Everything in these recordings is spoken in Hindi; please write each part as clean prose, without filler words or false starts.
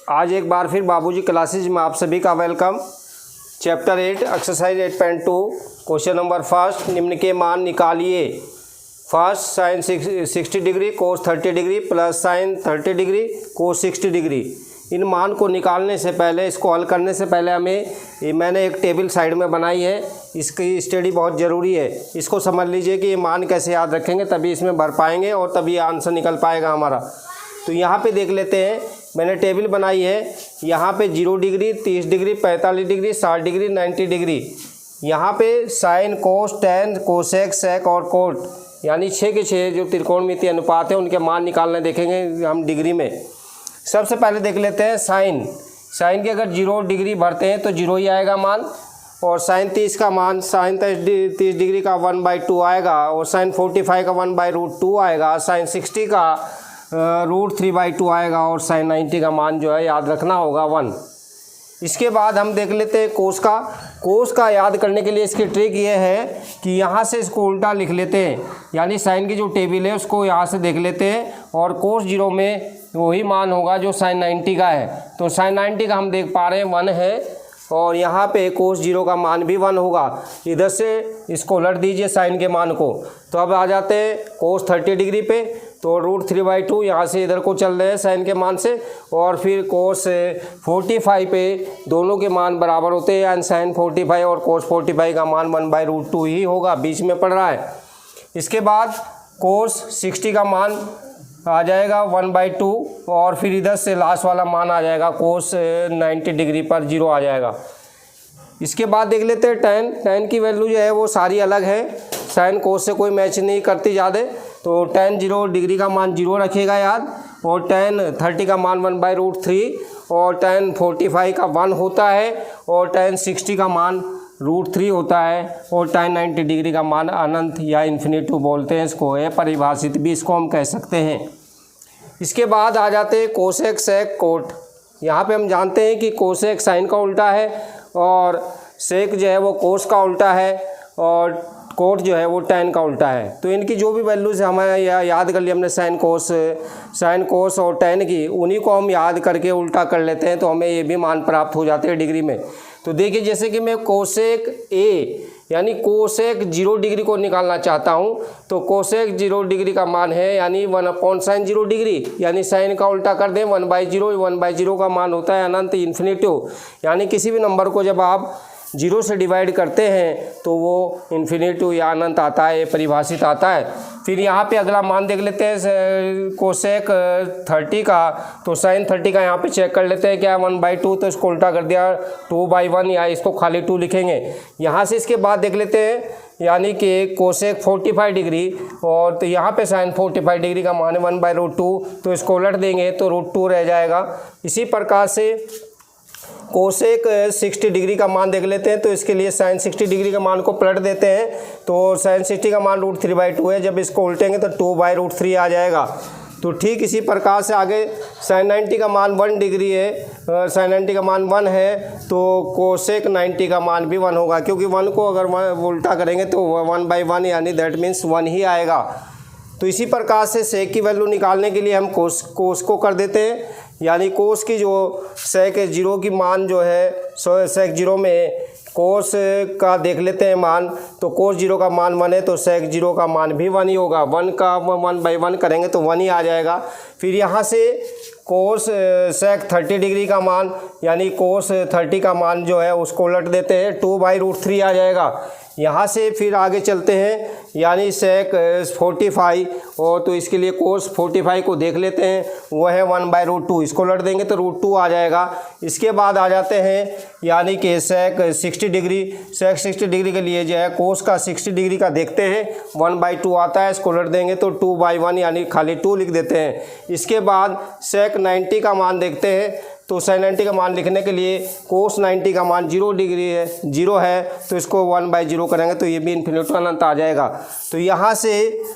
आज एक बार फिर बाबूजी क्लासेज में आप सभी का welcome. Chapter 8 exercise 8.2 question number first, निम्न के मान निकालिए। First, sine 60 degree cos 30 degree plus sine 30 degree cos 60 degree. इन मान को निकालने से पहले, इसको हल करने से पहले मैंने एक टेबल साइड में बनाई है। इसकी स्टडी बहुत ज़रूरी है। इसको समझ लीजिए कि ये मान कैसे याद रखेंगे, तभी इसमें भर पाएंगे और तभी आंसर निकल पाएगा हमारा। तो यहाँ पे देख लेते हैं, मैंने टेबल बनाई है। यहाँ पे 0 degree, 30 degree, 45 degree, 60 degree, 90 degree. यहाँ पे साइन, कोस, टेन, कोसेक, सेक और कोट, यानी 6 के 6 जो त्रिकोणमितीय अनुपात है उनके मान निकालने देखेंगे हम डिग्री में। सबसे पहले देख लेते हैं साइन के अगर 0 डिग्री भरते हैं तो 0 ही आएगा मान। और साइन 30 का मान, साइन 30 डिग्री का 1/2 आएगा। और साइन 45 का 1/√2 आएगा। साइन 60 का √3/2 आएगा। और साइन 90 का मान जो है याद रखना होगा 1। इसके बाद हम देख लेते हैं कोस का याद करने के लिए इसकी ट्रिक ये है कि यहाँ से इसको उल्टा लिख लेते हैं, यानी साइन की जो टेबल है उसको यहाँ से देख लेते हैं। और कोस 0 में वही मान होगा जो साइन 90 का है। तो साइन 90 का हम देख पा रहे हैं 1 है। और यहाँ पे कोस 0 का मान भी 1 होगा। इधर से इसको उलट दीजिए साइन के मान को। तो अब आ जाते हैं कोस 30 डिग्री पे, तो √3/2 यहाँ से इधर को चल रहे हैं साइन के मान से। और फिर कोस 45 पे दोनों के मान बराबर होते हैं, यानी साइन 45 और कोस 45 का मान 1/√2 ही होगा, बीच में पड़ रहा है। इसके बाद कोस 60 का मान आ जाएगा 1/2। और फिर इधर से लास्ट वाला मान आ जाएगा कोस 90 डिग्री पर 0 आ जाएगा। इसके बाद देख लेते हैं टेन की वैल्यू जो है वो सारी अलग है, साइन कोस से कोई मैच नहीं करती ज़्यादा। तो टेन 0 डिग्री का मान 0 रखिएगा याद। और टेन 30 का मान 1/√3। और टेन 45 का 1 होता है। और टेन 60 का मान √3 होता है। और टेन 90 डिग्री का मान अनंत या इन्फिनिटी बोलते हैं इसको, है परिभाषित भी इसको हम कह सकते हैं। इसके बाद आ जाते हैं कोसेक, सेक, कोट। यहाँ पे हम जानते हैं कि कोसेक साइन का उल्टा है और सेक जो है वो कोस का उल्टा है और कोट जो है वो टेन का उल्टा है। तो इनकी जो भी वैल्यूज़ हमें याद कर लिया हमने साइन कोस और टेन की, उन्हीं को हम याद करके उल्टा कर लेते हैं तो हमें ये भी मान प्राप्त हो जाते हैं डिग्री में। तो देखिए, जैसे कि मैं कोसेक ए यानी कोसेक 0 डिग्री को निकालना चाहता हूँ, तो कोसेक 0 डिग्री का मान है यानी 1/sin 0 डिग्री, यानी साइन का उल्टा कर दें 1/0। 1/0 का मान होता है अनंत, इन्फिनिटी। यानी किसी भी नंबर को जब आप 0 से डिवाइड करते हैं तो वो इन्फिनिटी या अनंत आता है, परिभाषित आता है। फिर यहाँ पे अगला मान देख लेते हैं कोसेक 30 का। तो साइन 30 का यहाँ पे चेक कर लेते हैं क्या 1/2, तो इसको उल्टा कर दिया 2/1, या इसको खाली 2 लिखेंगे यहाँ से। इसके बाद देख लेते हैं यानी कि कोसेक 45 डिग्री, और तो यहाँ पे साइन 45 डिग्री का मान है 1/√2, तो इसको उलट देंगे तो √2 रह जाएगा। इसी प्रकार से कोसेक 60 डिग्री का मान देख लेते हैं। तो इसके लिए साइन 60 डिग्री का मान को पलट देते हैं। तो साइन 60 का मान √3/2 है, जब इसको उल्टेंगे तो 2/√3 आ जाएगा। तो ठीक इसी प्रकार से आगे साइन 90 का मान 1 डिग्री है, साइन 90 का मान 1 है, तो कोसेक 90 का मान भी 1 होगा, क्योंकि 1 को अगर उल्टा करेंगे तो 1/1 यानी दैट मीन्स 1 ही आएगा। तो इसी प्रकार से सेक की वैल्यू निकालने के लिए हम कोस को कर देते हैं, यानी कोस की जो सेक 0 की मान जो है, सेक 0 में कोस का देख लेते हैं मान। तो कोस 0 का मान 1 है, तो सेक 0 का मान भी 1 ही होगा। 1 का 1/1 करेंगे तो 1 ही आ जाएगा। फिर यहाँ से कोस सेक 30 डिग्री का मान, यानी कोस 30 का मान जो है उसको उलट देते हैं, 2/√3 आ जाएगा। यहाँ से फिर आगे चलते हैं, यानी सेक 45, और तो इसके लिए कोस 45 को देख लेते हैं, वह है 1/√2, इसको उलट देंगे तो √2 आ जाएगा। इसके बाद आ जाते हैं यानी कि सेक 60 डिग्री। सेक 60 डिग्री के लिए जो है कोस का 60 डिग्री का देखते हैं, 1/2 आता है, इसको उलट देंगे तो 2/1 यानी खाली 2 लिख देते हैं। इसके बाद सेक 90 का मान देखते हैं। तो साइन 90 का मान लिखने के लिए कोस 90 का मान 0 डिग्री है, 0 है, तो इसको 1/0 करेंगे तो ये भी इन्फिनिटी अनंत आ जाएगा। तो यहाँ से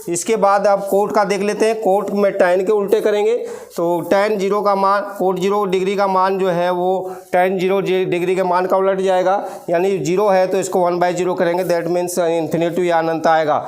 इसके बाद अब कोट का देख लेते हैं। कोट में टेन के उल्टे करेंगे, तो टेन 0 का मान, कोट 0 डिग्री का मान जो है वो टेन 0 डिग्री के मान का उलट जाएगा, यानी 0 है तो इसको 1/0 करेंगे, दैट मीन्स इन्फिनिटी या अनंत आएगा।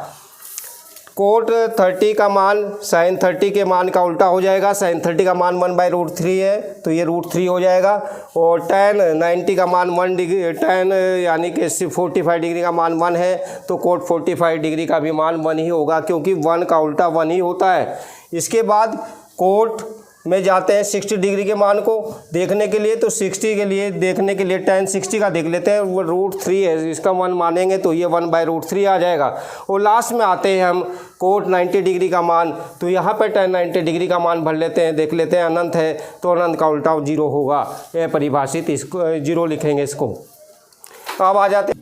कोट 30 का मान साइन 30 के मान का उल्टा हो जाएगा। साइन 30 का मान 1/√3 है तो ये √3 हो जाएगा। और tan 90 का मान 1 डिग्री, tan यानी कि 45 डिग्री का मान 1 है तो कोट 45 डिग्री का भी मान 1 ही होगा, क्योंकि 1 का उल्टा 1 ही होता है। इसके बाद कोट में जाते हैं 60 डिग्री के मान को देखने के लिए। तो 60 के लिए देखने के लिए tan 60 का देख लेते हैं, वो √3 है, इसका मान मानेंगे तो ये 1/√3 आ जाएगा। और लास्ट में आते हैं हम कोट 90 डिग्री का मान, तो यहाँ पर tan 90 डिग्री का मान भर लेते हैं, देख लेते हैं अनंत है तो अनंत का उल्टा 0 होगा, यह परिभाषित, इसको 0 लिखेंगे इसको। अब आ जाते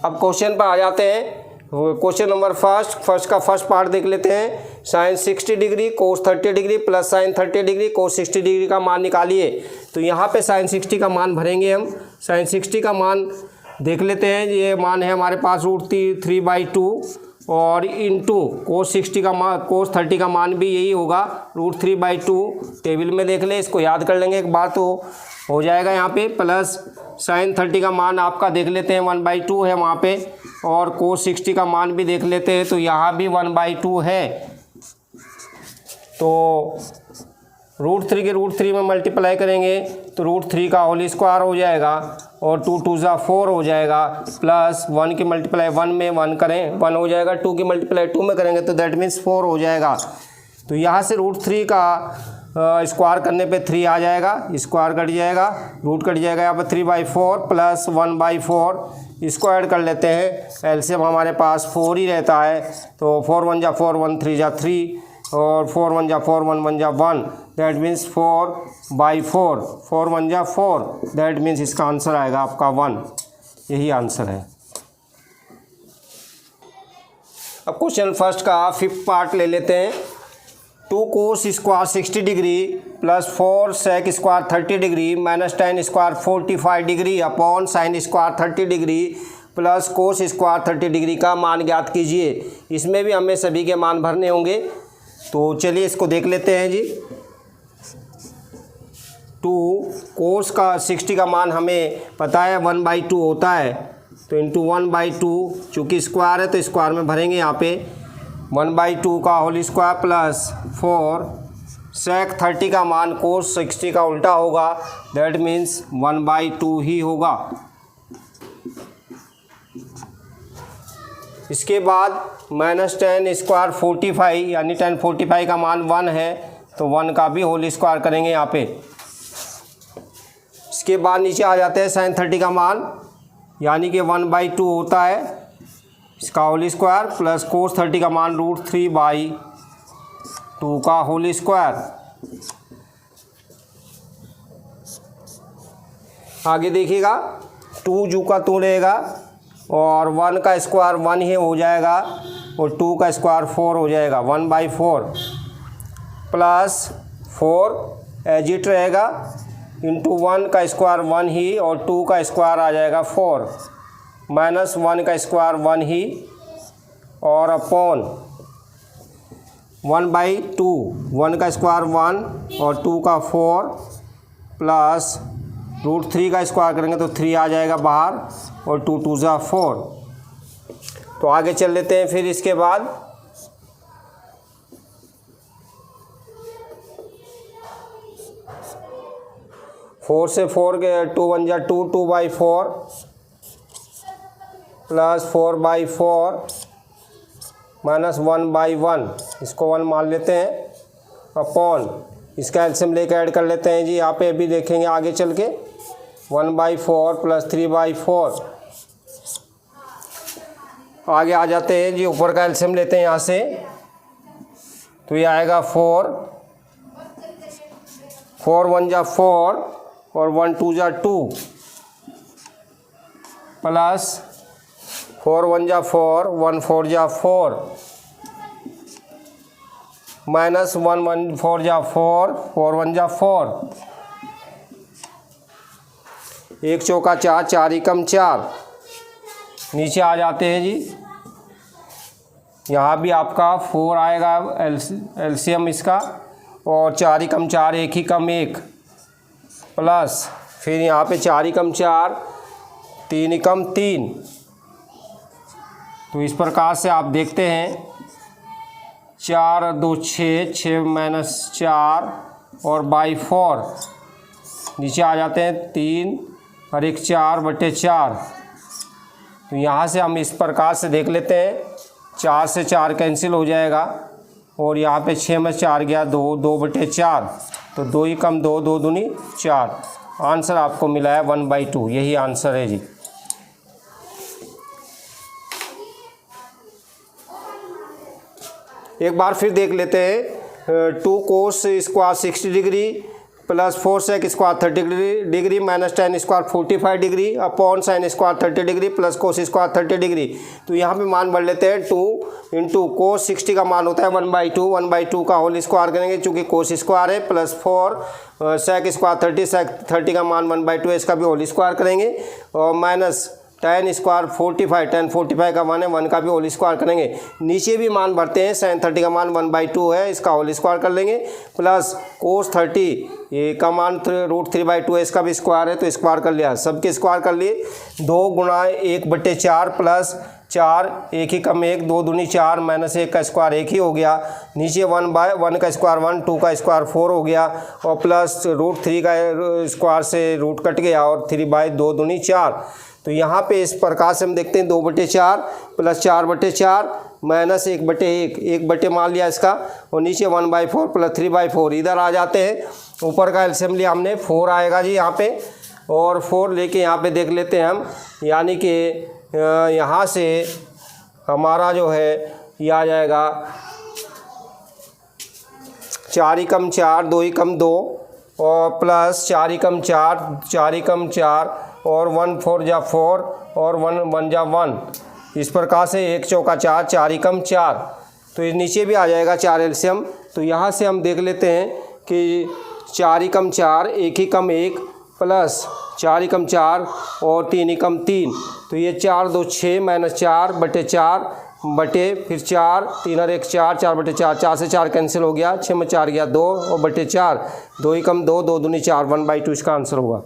अब क्वेश्चन पर आ जाते हैं। क्वेश्चन नंबर फर्स्ट का फर्स्ट पार्ट देख लेते हैं। Sine 60 degree cos 30 degree plus sine 30 degree cos 60 degree का मान निकालिए। तो यहाँ पे साइन 60 का मान भरेंगे हम। साइन 60 का मान देख लेते हैं, ये मान है हमारे पास √3/2 और इंटू कोस 60 का मान, कोस 30 का मान भी यही होगा √3/2। टेबल में देख ले, इसको याद कर लेंगे एक बार तो हो जाएगा यहाँ पे। प्लस साइन 30 का मान आपका देख लेते हैं 1/2 है वहाँ पे, और कोस 60 का मान भी देख लेते हैं तो यहाँ भी 1/2 है। तो √3 के √3 में मल्टीप्लाई करेंगे तो √3 का होल स्क्वायर हो जाएगा और 2 2 जा 4 हो जाएगा। प्लस 1 की मल्टीप्लाई 1 में 1 करें 1 हो जाएगा, 2 की मल्टीप्लाई 2 में करेंगे तो दैट मीन्स 4 हो जाएगा। तो यहाँ से √3 का स्क्वायर करने पे 3 आ जाएगा, स्क्वायर कट जाएगा, रूट कट जाएगा, यहाँ पर 3/4 प्लस 1/4 इसको ऐड कर लेते हैं। एलसीएम हमारे पास 4 ही रहता है तो 4 1 जा 4 1 3 जा 3 और 4 1 जा 4 1 1 जा 1, दैट मीन्स 4/4, 4 1 जा 4, दैट मीन्स इसका आंसर आएगा आपका 1, यही आंसर है। अब क्वेश्चन फर्स्ट का 5th पार्ट ले लेते हैं। 2 cos square 60 degree plus 4 sec square 30 degree minus tan square 45 degree upon sine square 30 degree plus cos square 30 degree का मान ज्ञात कीजिए। इसमें भी हमें सभी के मान भरने होंगे, तो चलिए इसको देख लेते हैं जी। 2 कोस का 60 का मान हमें पता है 1/2 होता है, तो इंटू 1/2, चूँकि स्क्वायर है तो स्क्वायर में भरेंगे यहाँ पे 1/2 का होल स्क्वायर प्लस 4 सेक 30 का मान कोस 60 का उल्टा होगा, दैट मीन्स 1/2 ही होगा। इसके बाद माइनस tan स्क्वायर 45 यानी tan 45 का मान 1 है तो 1 का भी होल स्क्वायर करेंगे यहाँ पे। इसके बाद नीचे आ जाते हैं साइन 30 का मान यानी कि 1/2 होता है, इसका होल स्क्वायर प्लस कोस 30 का मान √3/2 का होल स्क्वायर। आगे देखिएगा 2 जू का 2 रहेगा और 1 का स्क्वायर 1 ही हो जाएगा और 2 का स्क्वायर 4 हो जाएगा, 1/4 प्लस 4 एज इट रहेगा इंटू 1 का स्क्वायर 1 ही और 2 का स्क्वायर आ जाएगा 4 माइनस 1 का स्क्वायर 1 ही और अपॉन 1/2, 1 का स्क्वायर 1 और 2 का 4 प्लस √3 का स्क्वायर करेंगे तो 3 आ जाएगा बाहर और 2 2 जा 4। तो आगे चल लेते हैं फिर इसके बाद। फोर से 4 के 2 1 जा 2, 2/4 प्लस 4/4 माइनस 1/1, इसको 1 मान लेते हैं अपॉन इसका एलसीएम लेकर ऐड कर लेते हैं जी। यहाँ पे भी देखेंगे आगे चल के 1/4 प्लस 3/4। आगे आ जाते हैं जी, ऊपर का एलसीएम लेते हैं यहाँ से तो ये आएगा 4 1 जा 4 और 1 2 जा 2 प्लस 4 1 जा 4 1 4 जा 4 माइनस 1 1 4 जा 4 4 1 जा 4, 1 चौका 4 4 एकम 4। नीचे आ जाते हैं जी, यहाँ भी आपका 4 आएगा एलसीएम इसका और 4 एकम 4 1 ही कम 1 प्लस फिर यहाँ पे 4 एकम 4 3 एकम 3। तो इस प्रकार से आप देखते हैं 4 और 2 6, 6 माइनस 4 और बाई 4 नीचे आ जाते हैं 3 और 1 4/4। तो यहाँ से हम इस प्रकार से देख लेते हैं, 4 से 4 कैंसिल हो जाएगा और यहाँ पे 6 में 4 गया 2, 2/4। तो 2 ही कम 2, 2 दूनी 4। आंसर आपको मिला है 1/2। यही आंसर है जी। एक बार फिर देख लेते हैं, 2 cos square 60 degree plus 4 sec square 30 degree minus tan square 45 degree upon sine square 30 degree plus cos square 30 degree. तो यहाँ पे मान बढ़ लेते हैं 2 इंटू कोस 60 का मान होता है 1/2, 1/2 का होल स्क्वायर करेंगे चूँकि कोस स्क्वायर है, प्लस 4 सेक स्क्वायर 30, सेक 30 का मान 1/2 है, इसका भी होल स्क्वायर करेंगे और माइनस tan स्क्वायर 45, tan 45 का मान है 1 का भी होल स्क्वायर करेंगे। नीचे भी मान भरते हैं, sin 30 का मान 1/2 है, इसका होल स्क्वायर कर लेंगे, प्लस cos 30 ये का मान √3/2 है, इसका भी स्क्वायर है तो स्क्वायर कर लिया, सबके स्क्वायर कर लिए। 2 गुणा 1/4 प्लस 4, 1 ही कम 1, 2 दूनी 4 माइनस 1 का स्क्वायर 1 ही हो गया। नीचे 1/1 का स्क्वायर 1, 2 का स्क्वायर 4 हो गया और प्लस √3 का स्क्वायर से रूट कट गया और 3/2 दूनी 4। तो यहाँ पे इस प्रकार से हम देखते हैं 2/4 प्लस 4/4 माइनस 1/1, 1 मान लिया इसका और नीचे 1/4 प्लस 3/4 इधर आ जाते हैं। ऊपर का एलसीएम लिया हमने 4 आएगा जी यहाँ पे और 4 लेके यहाँ पे देख लेते हैं हम, यानी कि यहाँ से हमारा जो है ये आ जाएगा 4 ही कम 4, 2 ही कम 2 और प्लस 4 ही कम 4, 4 ही कम 4 और 1 4 जा 4 और 1 1 जा 1। इस प्रकार से 1 चौका 4, 4 ही कम 4। तो इस नीचे भी आ जाएगा 4 एलसीएम। तो यहाँ से हम देख लेते हैं कि 4 ही कम 4, 1 ही कम 1 प्लस 4 ही कम 4 और 3 ही कम 3। तो ये 4 2 6 माइनस 4/4 बटे फिर 4, 3 और 1 4, 4/4, 4 से 4 कैंसिल हो गया, 6 में 4 गया 2 और 4/4, 2 ही कम 2, 2 दूनी 4, 1/2 इसका आंसर होगा।